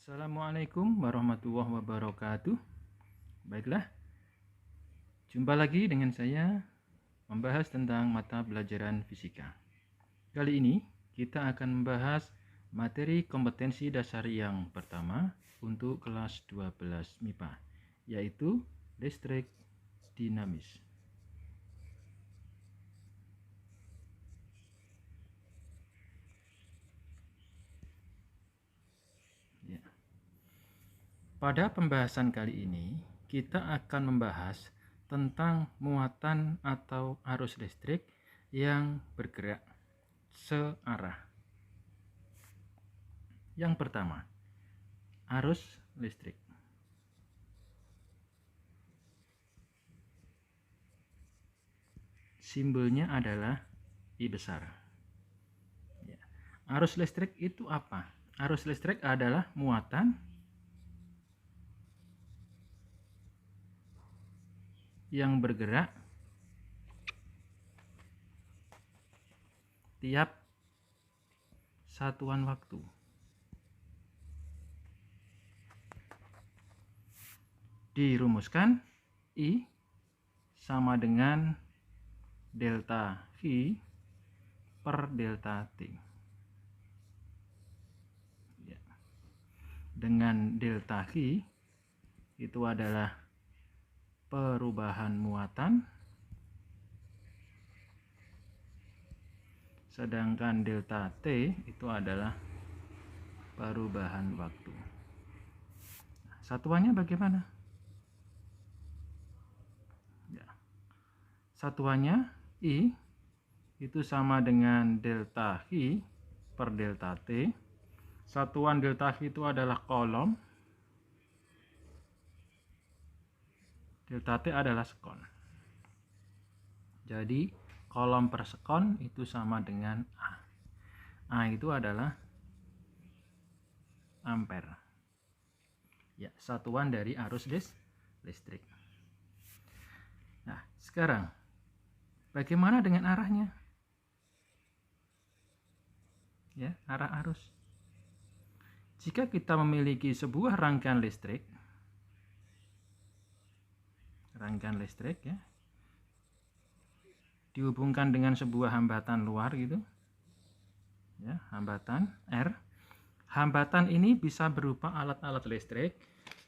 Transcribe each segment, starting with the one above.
Assalamualaikum warahmatullahi wabarakatuh. Baiklah, jumpa lagi dengan saya membahas tentang mata pelajaran fisika. Kali ini kita akan membahas materi kompetensi dasar yang pertama untuk kelas 12 MIPA, yaitu listrik dinamis. Ya. Pada pembahasan kali ini, kita akan membahas tentang muatan atau arus listrik yang bergerak searah. Yang pertama, arus listrik. Simbolnya adalah I besar. Ya. Arus listrik itu apa? Arus listrik adalah muatan yang bergerak tiap satuan waktu. Dirumuskan I sama dengan delta V per delta T. Ya. Dengan delta V itu adalah perubahan muatan, sedangkan delta T itu adalah perubahan waktu. Satuannya bagaimana? Ya. Satuannya I itu sama dengan delta V per delta T. Satuan delta V itu adalah kolom, delta T adalah sekon. Jadi kolom per sekon itu sama dengan A. A itu adalah ampere. Ya, satuan dari arus listrik. Nah, sekarang bagaimana dengan arahnya? Ya, arah arus. Jika kita memiliki sebuah rangkaian listrik ya, dihubungkan dengan sebuah hambatan luar gitu, ya, hambatan R. Hambatan ini bisa berupa alat-alat listrik.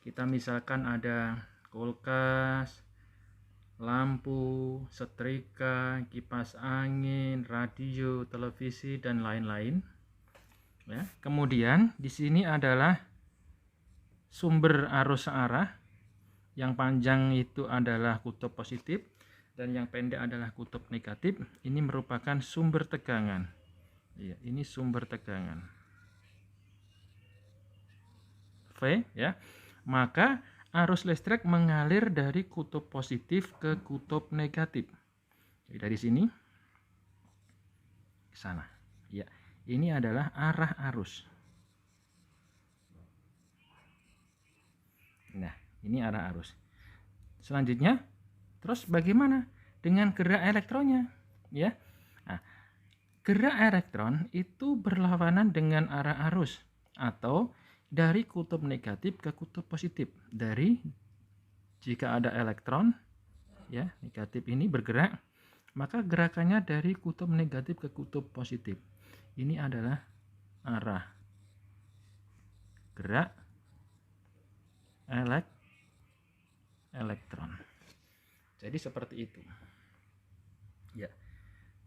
Kita misalkan ada kulkas, lampu, setrika, kipas angin, radio, televisi, dan lain-lain. Ya. Kemudian di sini adalah sumber arus searah. Yang panjang itu adalah kutub positif dan yang pendek adalah kutub negatif. Ini merupakan sumber tegangan. Ya, ini sumber tegangan V, ya. Maka arus listrik mengalir dari kutub positif ke kutub negatif. Jadi dari sini ke sana. Ya, ini adalah arah arus. Nah, ini arah arus. Selanjutnya, terus bagaimana dengan gerak elektronnya? Ya, nah, gerak elektron itu berlawanan dengan arah arus atau dari kutub negatif ke kutub positif. Dari jika ada elektron, ya, negatif ini bergerak, maka gerakannya dari kutub negatif ke kutub positif. Ini adalah arah gerak elektron. Jadi seperti itu. Ya.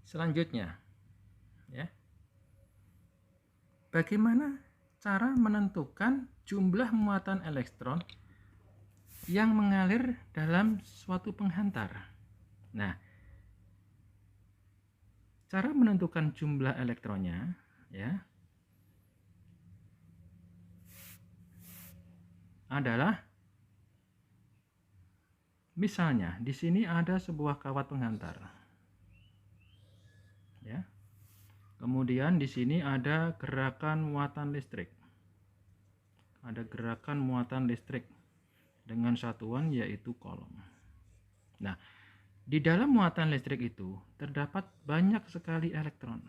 Selanjutnya, ya. Bagaimana cara menentukan jumlah muatan elektron yang mengalir dalam suatu penghantar? Nah, cara menentukan jumlah elektronnya, ya, adalah misalnya di sini ada sebuah kawat penghantar, ya. Kemudian di sini ada gerakan muatan listrik. Ada gerakan muatan listrik dengan satuan yaitu kolom. Nah, di dalam muatan listrik itu terdapat banyak sekali elektron.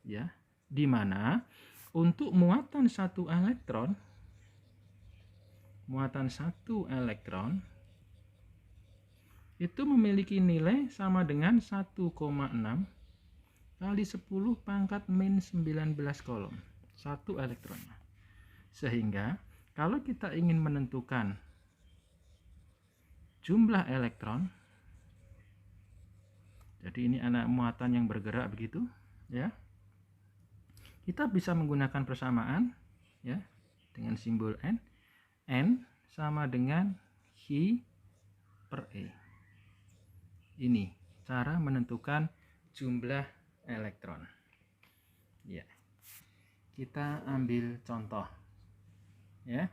Ya, di mana Untuk muatan satu elektron itu memiliki nilai sama dengan 1,6 kali 10 pangkat min 19 kolom. Satu elektronnya. Sehingga kalau kita ingin menentukan jumlah elektron, jadi ini anak muatan yang bergerak begitu, ya. Kita bisa menggunakan persamaan, ya, dengan simbol N. N sama dengan Hi per E. Ini cara menentukan jumlah elektron. Ya. Kita ambil contoh, ya.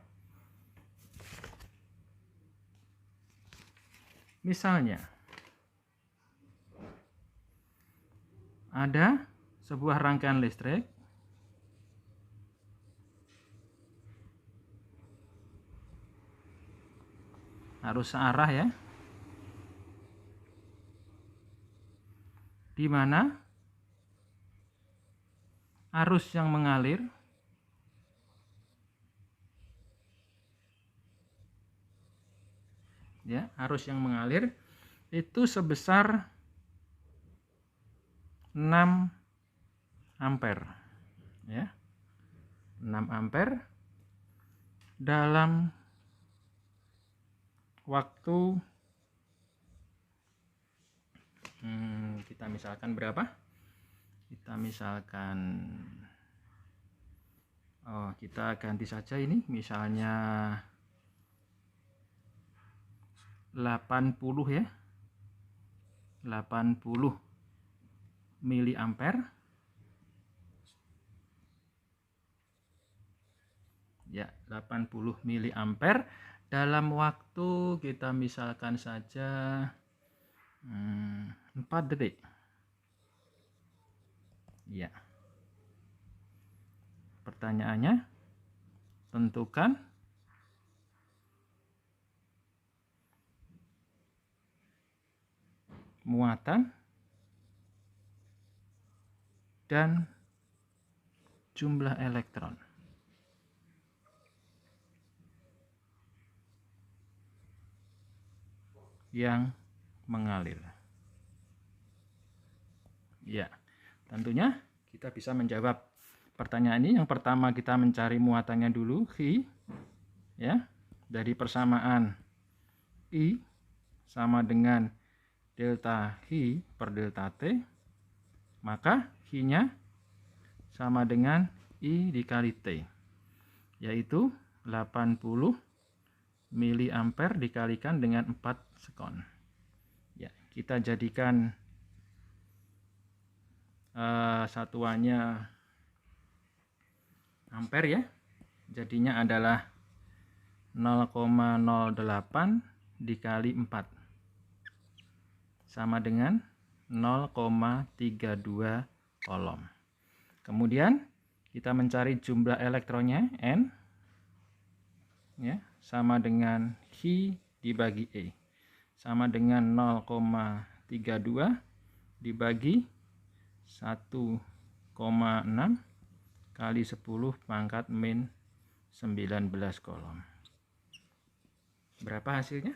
Misalnya ada sebuah rangkaian listrik arus searah, ya, di mana arus yang mengalir itu sebesar 6 ampere, ya. 6 ampere dalam waktu kita misalkan berapa? Kita misalkan kita ganti saja ini, misalnya 80, ya. 80 miliampere. Ya, 80 miliampere dalam waktu kita misalkan saja 4 detik. Ya. Pertanyaannya, tentukan muatan dan jumlah elektron yang mengalir. Ya, tentunya kita bisa menjawab pertanyaan ini. Yang pertama kita mencari muatannya dulu, Hi, ya, dari persamaan I sama dengan delta Hi per delta T, maka Hi-nya sama dengan I dikali T, yaitu 80 miliampere dikalikan dengan 4 sekon. Ya, kita jadikan satuannya ampere, ya. Jadinya adalah 0,08 dikali 4 sama dengan 0,32 kolom. Kemudian kita mencari jumlah elektronnya, N, ya, sama dengan Hi dibagi E, sama dengan 0,32 dibagi 1,6 kali 10 pangkat min 19 kolom. Berapa hasilnya?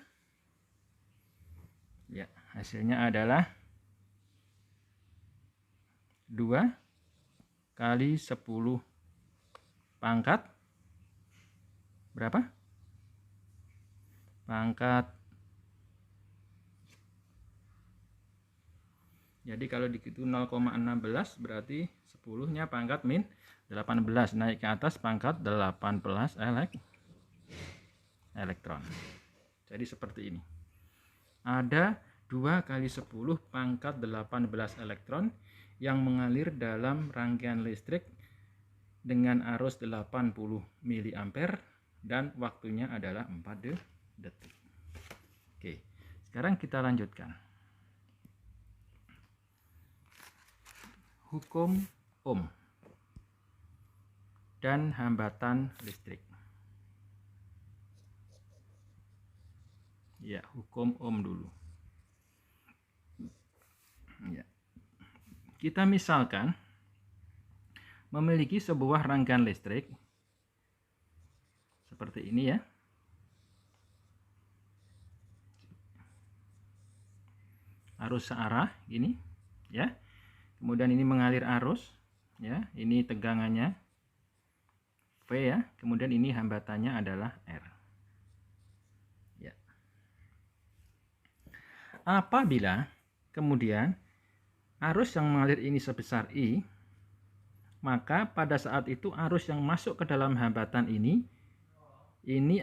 Ya, hasilnya adalah 2 kali 10 pangkat berapa? Pangkat. Jadi kalau dikitu 0,16 berarti 10-nya pangkat min 18, naik ke atas pangkat 18 elektron. Jadi seperti ini. Ada 2 kali 10 pangkat 18 elektron yang mengalir dalam rangkaian listrik dengan arus 80 miliampere dan waktunya adalah 4 detik. Oke, sekarang kita lanjutkan. Hukum Ohm dan hambatan listrik. Ya, hukum Ohm dulu. Ya. Kita misalkan memiliki sebuah rangkaian listrik seperti ini ya. Arus searah ini ya. Kemudian ini mengalir arus ya. Ini tegangannya V ya. Kemudian ini hambatannya adalah R. Ya. Apabila kemudian arus yang mengalir ini sebesar I, maka pada saat itu arus yang masuk ke dalam hambatan ini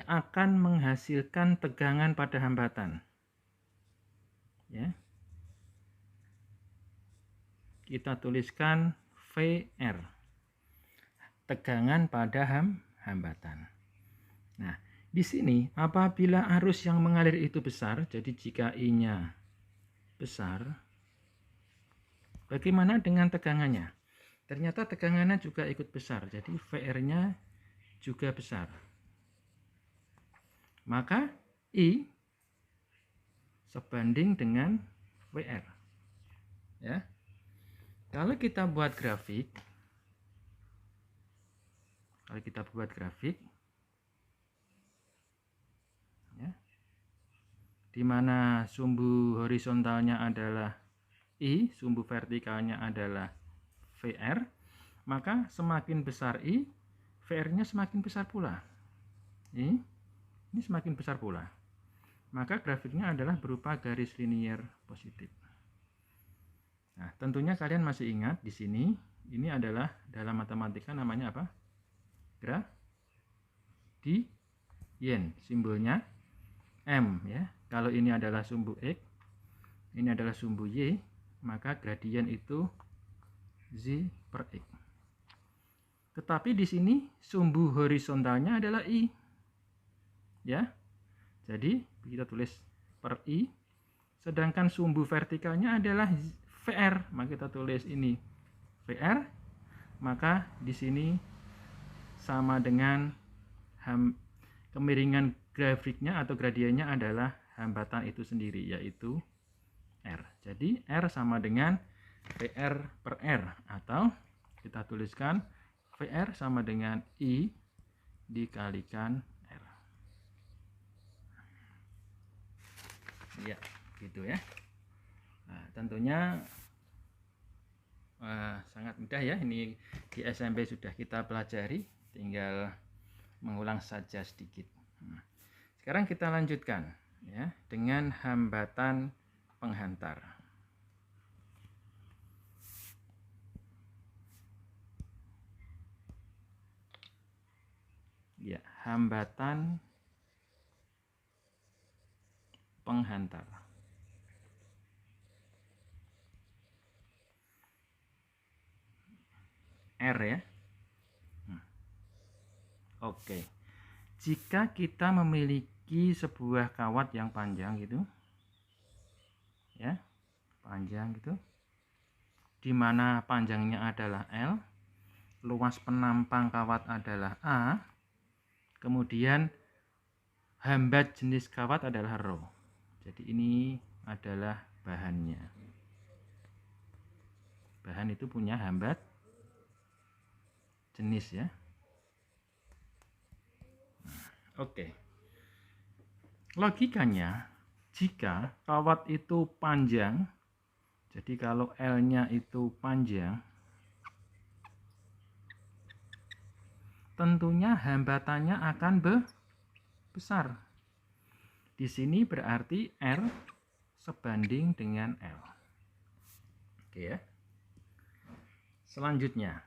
akan menghasilkan tegangan pada hambatan. Ya. Kita tuliskan VR, tegangan pada hambatan. Nah, di sini apabila arus yang mengalir itu besar, jadi jika I-nya besar, bagaimana dengan tegangannya? Ternyata tegangannya juga ikut besar, jadi VR-nya juga besar. Maka I sebanding dengan VR. Ya. Kalau kita buat grafik, ya, di mana sumbu horizontalnya adalah I, sumbu vertikalnya adalah VR, maka semakin besar I, VR-nya semakin besar pula. Ini semakin besar pula. Maka grafiknya adalah berupa garis linier positif. Nah, tentunya kalian masih ingat di sini ini adalah dalam matematika namanya apa? Gradien, simbolnya M ya. Kalau ini adalah sumbu X, ini adalah sumbu Y, maka gradien itu Z per X. Tetapi di sini sumbu horizontalnya adalah I. Ya. Jadi kita tulis per I, sedangkan sumbu vertikalnya adalah VR, maka kita tulis ini VR, maka di sini sama dengan kemiringan grafiknya atau gradiennya adalah hambatan itu sendiri, yaitu R. Jadi R sama dengan VR per R, atau kita tuliskan VR sama dengan I dikalikan R. Ya, gitu ya. Nah, tentunya sangat mudah ya, ini di SMP sudah kita pelajari, tinggal mengulang saja sedikit. Nah, sekarang kita lanjutkan ya dengan hambatan penghantar. Ya, hambatan penghantar. R ya. Oke. Jika kita memiliki sebuah kawat yang panjang gitu. Ya. Panjang gitu. Di mana panjangnya adalah L, luas penampang kawat adalah A. Kemudian hambat jenis kawat adalah Rho. Jadi ini adalah bahannya. Bahan itu punya hambat jenis ya. Oke. Logikanya, jika kawat itu panjang, jadi kalau L-nya itu panjang, tentunya hambatannya akan besar. Di sini berarti R sebanding dengan L. Oke ya. Selanjutnya,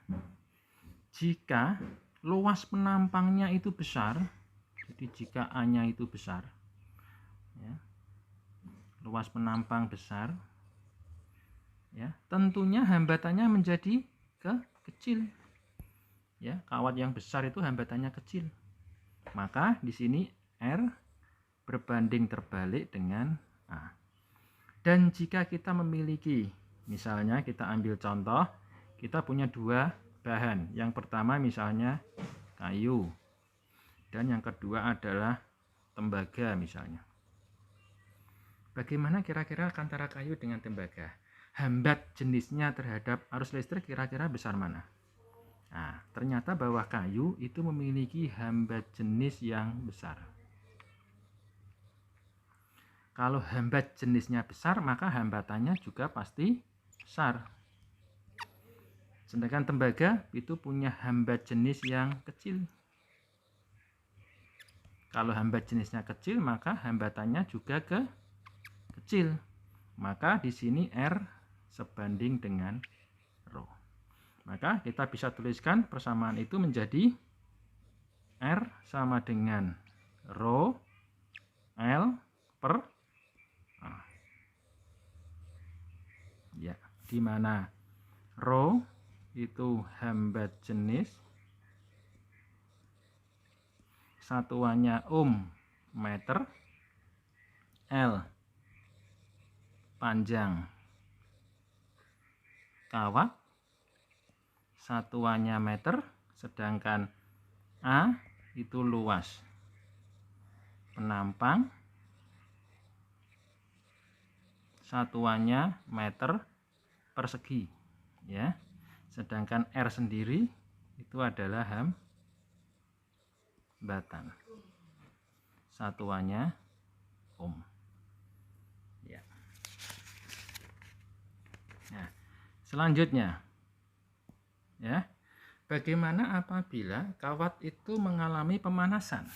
jika luas penampangnya itu besar, jadi jika A-nya itu besar, ya, luas penampang besar, ya, tentunya hambatannya menjadi kecil. Ya, kawat yang besar itu hambatannya kecil. Maka di sini R berbanding terbalik dengan A. Dan jika kita memiliki, misalnya kita ambil contoh, kita punya dua bahan. Yang pertama misalnya kayu, dan yang kedua adalah tembaga misalnya. Bagaimana kira-kira antara kayu dengan tembaga? Hambat jenisnya terhadap arus listrik kira-kira besar mana? Nah, ternyata bawah kayu itu memiliki hambat jenis yang besar. Kalau hambat jenisnya besar, maka hambatannya juga pasti besar. Sedangkan tembaga itu punya hambat jenis yang kecil. Kalau hambat jenisnya kecil, maka hambatannya juga kecil. Maka di sini R sebanding dengan rho. Maka kita bisa tuliskan persamaan itu menjadi R sama dengan rho L per A. Ya, di mana rho itu hambat jenis, satuannya meter, L panjang kawat, satuannya meter, sedangkan A itu luas penampang, satuannya meter persegi, ya. Sedangkan R sendiri itu adalah hambatan, satuannya ya. Nah, selanjutnya, ya, bagaimana apabila kawat itu mengalami pemanasan?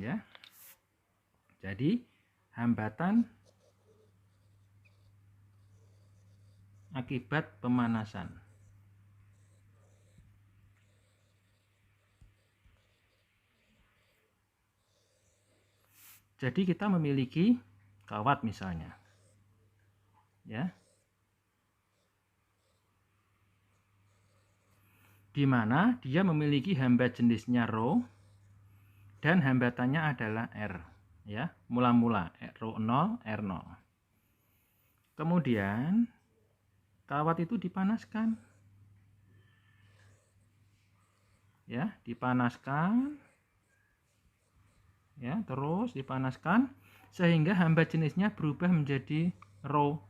Ya, jadi hambatan akibat pemanasan. Jadi kita memiliki kawat misalnya, ya, di mana dia memiliki hambat jenisnya rho dan hambatannya adalah R, ya, mula-mula rho 0 R0. Kemudian kawat itu dipanaskan, ya, dipanaskan, ya, terus dipanaskan sehingga hambat jenisnya berubah menjadi rho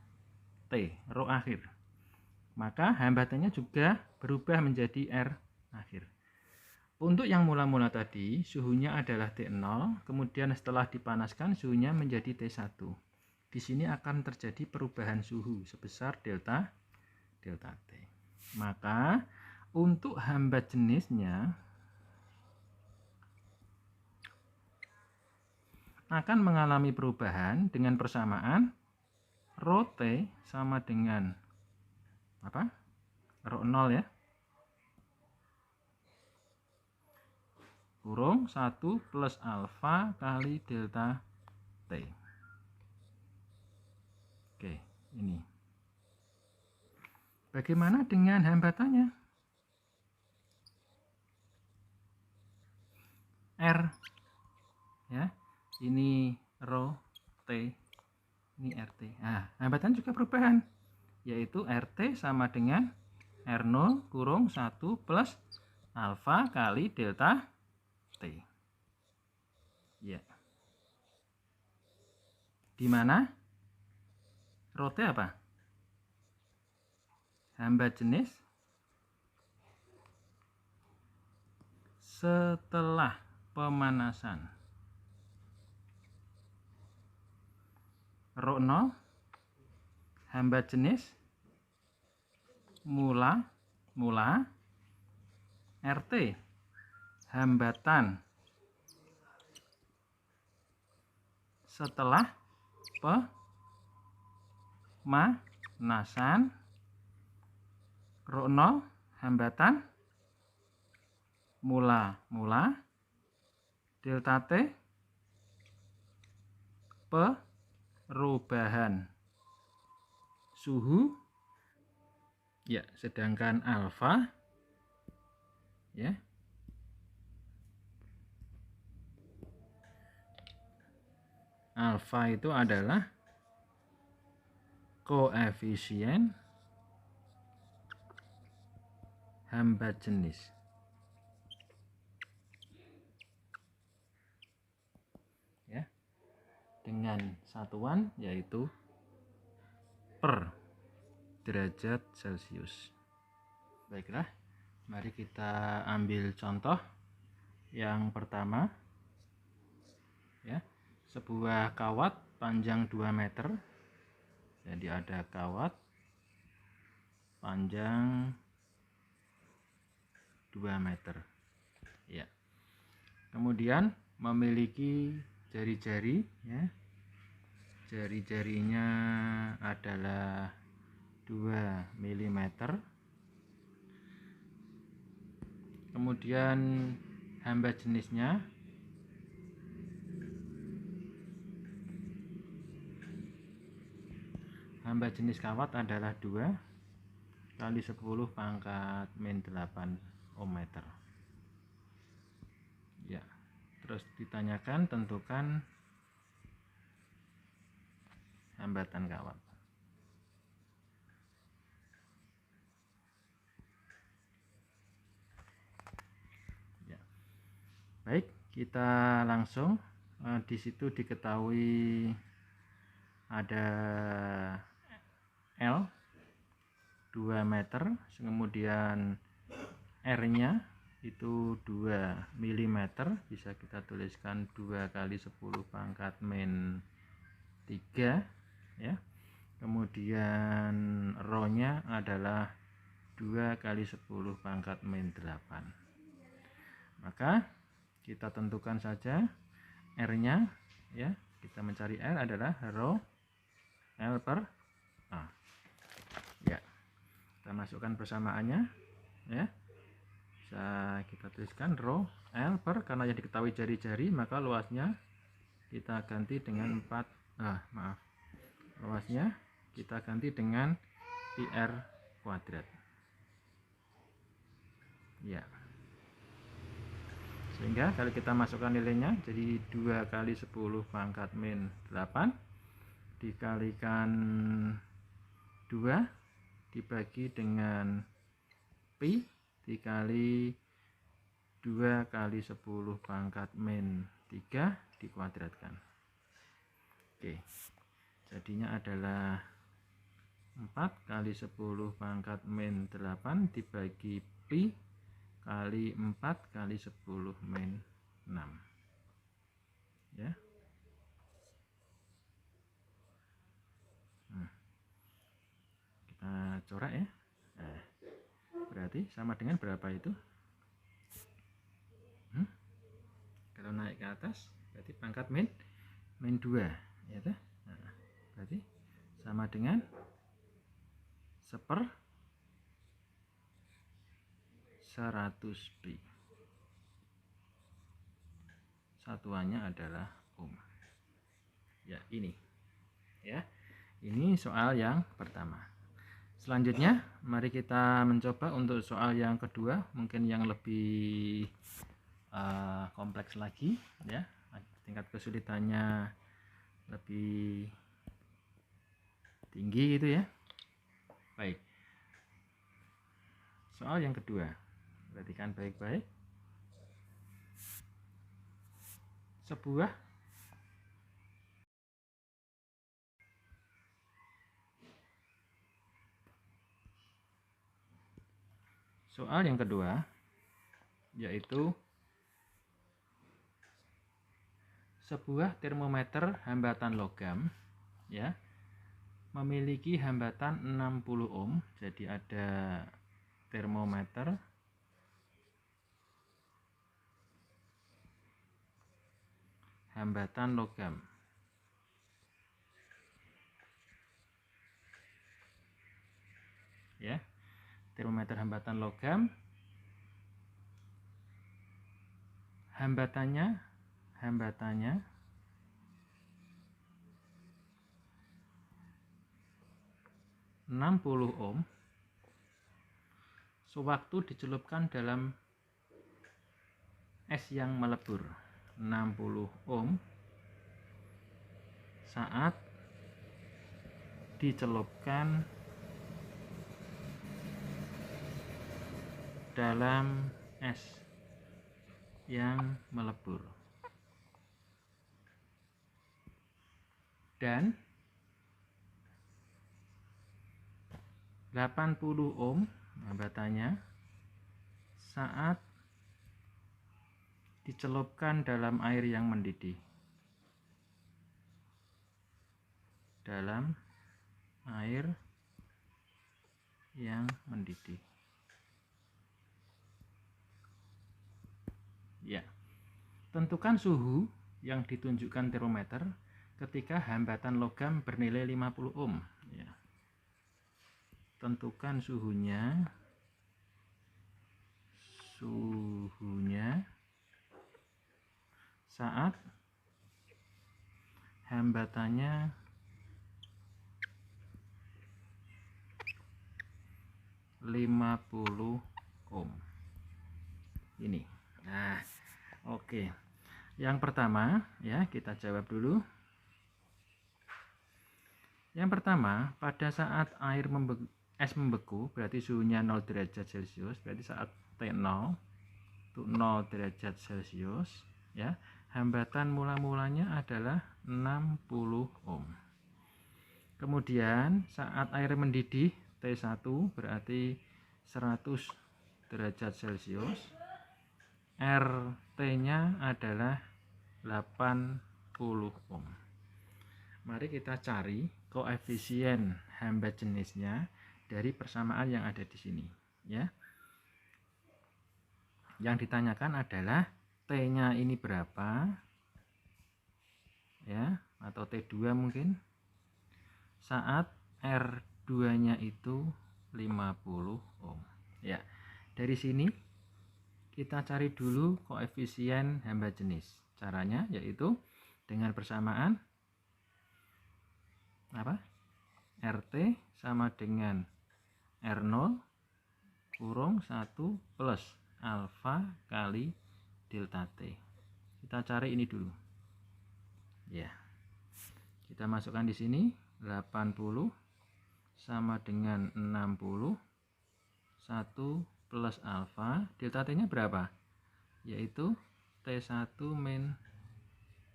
T, rho akhir. Maka hambatannya juga berubah menjadi R akhir. Untuk yang mula-mula tadi suhunya adalah T0, kemudian setelah dipanaskan suhunya menjadi T1. Di sini akan terjadi perubahan suhu sebesar delta T. Maka untuk hambat jenisnya akan mengalami perubahan dengan persamaan rho T sama dengan apa? Rho 0, ya. Kurung 1 plus alfa kali delta T. Oke, ini. Bagaimana dengan hambatannya? R, ya, ini rho T, ini RT. Nah, hambatan juga perubahan, yaitu RT sama dengan R0 kurung 1 plus alfa kali delta T. Ya. Di mana rho T apa? Hambat jenis setelah pemanasan. Rho 0 hambat jenis mula RT hambatan setelah pemanasan. Rho 0 hambatan mula delta T perubahan suhu, ya, sedangkan alfa, ya, alfa itu adalah koefisien hambat jenis. Ya, dengan satuan yaitu per derajat Celcius. Baiklah, mari kita ambil contoh yang pertama, ya, sebuah kawat panjang 2 meter. Jadi ada kawat panjang 2 meter, ya. Kemudian memiliki jari-jari, ya. Jari-jarinya adalah 2 mm. Kemudian hamba jenisnya jenis kawat adalah 2 kali 10 pangkat min 8 ohm meter. Ya, terus ditanyakan tentukan hambatan kawat. Ya. Baik, kita langsung di situ diketahui ada L 2 meter, kemudian R-nya itu 2 mm, bisa kita tuliskan 2 kali 10 pangkat min 3, ya. Kemudian rho-nya adalah 2 kali 10 pangkat min 8. Maka kita tentukan saja R-nya, ya. Kita mencari R adalah rho L per A. Ya. Kita masukkan persamaannya, ya. Bisa kita tuliskan rho L per, karena yang diketahui jari-jari, maka luasnya kita ganti dengan 4, luasnya kita ganti dengan PR kuadrat, ya. Sehingga kalau kita masukkan nilainya jadi 2 kali 10 pangkat min 8 dikalikan 2 dibagi dengan pi dikali 2 kali 10 pangkat min 3 dikuadratkan. Oke, jadinya adalah 4 kali 10 pangkat min 8 dibagi pi kali 4 kali 10 min 6, ya. Kita corak, ya. Nah, berarti sama dengan berapa itu? Kalau naik ke atas berarti pangkat min 2, ya. Nah, berarti sama dengan 1/100 pi. Satuannya adalah ohm. Ya, ini. Ya. Ini soal yang pertama. Selanjutnya, mari kita mencoba untuk soal yang kedua, mungkin yang lebih kompleks lagi, ya. Tingkat kesulitannya lebih tinggi gitu, ya. Baik. Soal yang kedua. Perhatikan baik-baik. Soal yang kedua yaitu sebuah termometer hambatan logam, ya, memiliki hambatan 60 ohm. Jadi ada termometer hambatan logam, ya. Termometer hambatan logam, hambatannya 60 ohm. Sewaktu dicelupkan dalam es yang melebur. 60 ohm saat dicelupkan dalam es yang melebur, dan 80 ohm hambatannya saat dicelupkan dalam air yang mendidih. Dalam air yang mendidih. Ya. Tentukan suhu yang ditunjukkan termometer ketika hambatan logam bernilai 50 ohm. Ya. Tentukan suhunya saat hambatannya 50 ohm. Ini. Nah, oke. Yang pertama, ya, kita jawab dulu. Yang pertama, pada saat es membeku, berarti suhunya 0 derajat Celcius, berarti saat T0 itu 0 derajat Celcius, ya. Hambatan mula-mulanya adalah 60 ohm. Kemudian saat air mendidih T1 berarti 100 derajat Celcius, RT-nya adalah 80 ohm. Mari kita cari koefisien hambat jenisnya dari persamaan yang ada di sini, ya. Yang ditanyakan adalah T-nya ini berapa, ya, atau T2 mungkin, saat R2-nya itu 50 ohm. Ya, dari sini kita cari dulu koefisien hambat jenis. Caranya yaitu dengan persamaan apa? RT sama dengan R0 kurung 1 plus alfa kali delta T. Kita cari ini dulu. Ya. Kita masukkan di sini 80 sama dengan 60 1 plus alfa, delta T-nya berapa? Yaitu T1 min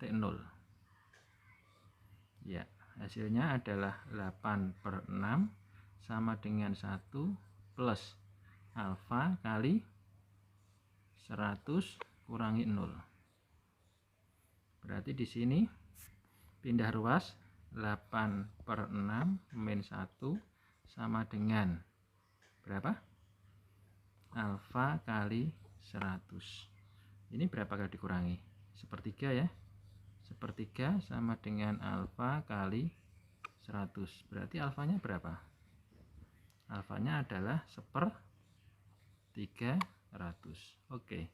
T0. Ya, hasilnya adalah 8/6 sama dengan 1 plus alfa kali 100 kurangi 0. Berarti di sini pindah ruas 8/6 min 1 sama dengan berapa? Alfa kali 100. Ini berapa kali dikurangi? Sepertiga, ya. Sepertiga sama dengan alfa kali 100. Berarti alfanya berapa? Alfanya adalah 1/300. Oke.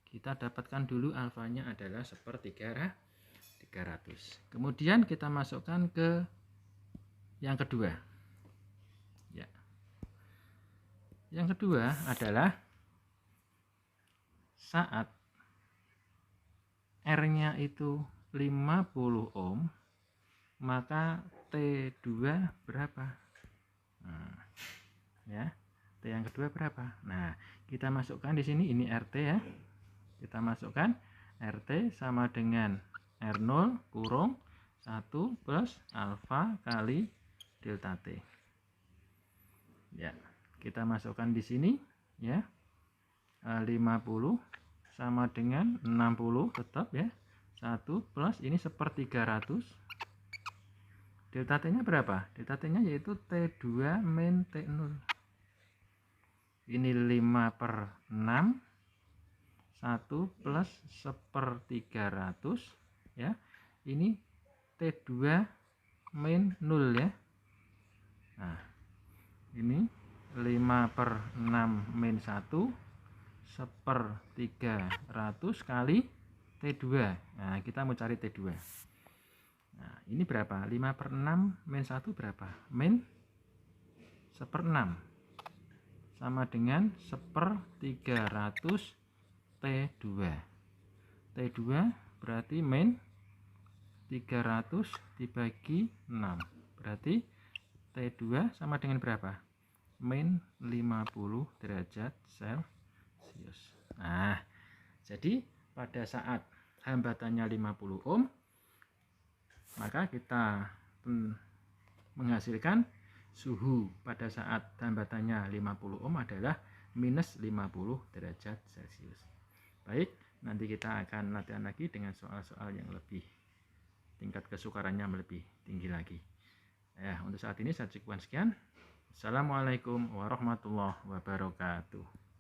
Kita dapatkan dulu alfanya adalah 1/300. Kemudian kita masukkan ke yang kedua. Ya. Yang kedua adalah saat R-nya itu 50 ohm, maka T2 berapa? Nah, ya. T yang kedua berapa? Nah, kita masukkan di sini, ini RT, ya. Kita masukkan RT sama dengan R0 kurung 1 plus alfa kali delta T. Ya, kita masukkan di sini, ya. 50 sama dengan 60 tetap, ya. 1 plus ini 1/300. Delta T-nya berapa? Delta T-nya yaitu T2 min T0. Ini 5/6, 1 plus 1/300, ya. Ini T2 min 0, ya. Nah, ini 5/6 min 1 1/300 kali T2. Nah, kita mau cari T2. Nah, ini berapa? 5/6 min 1 berapa? Min 1/6 sama dengan 1/300 T2. T2 berarti min 300 dibagi 6. Berarti T2 sama dengan berapa? Min 50 derajat Celcius. Nah, jadi pada saat hambatannya 50 ohm, maka kita menghasilkan suhu pada saat hambatannya 50 ohm adalah minus 50 derajat Celcius. Baik, nanti kita akan latihan lagi dengan soal-soal yang lebih tingkat kesukarannya lebih tinggi lagi. Ya, untuk saat ini saya cukupkan sekian. Assalamualaikum warahmatullahi wabarakatuh.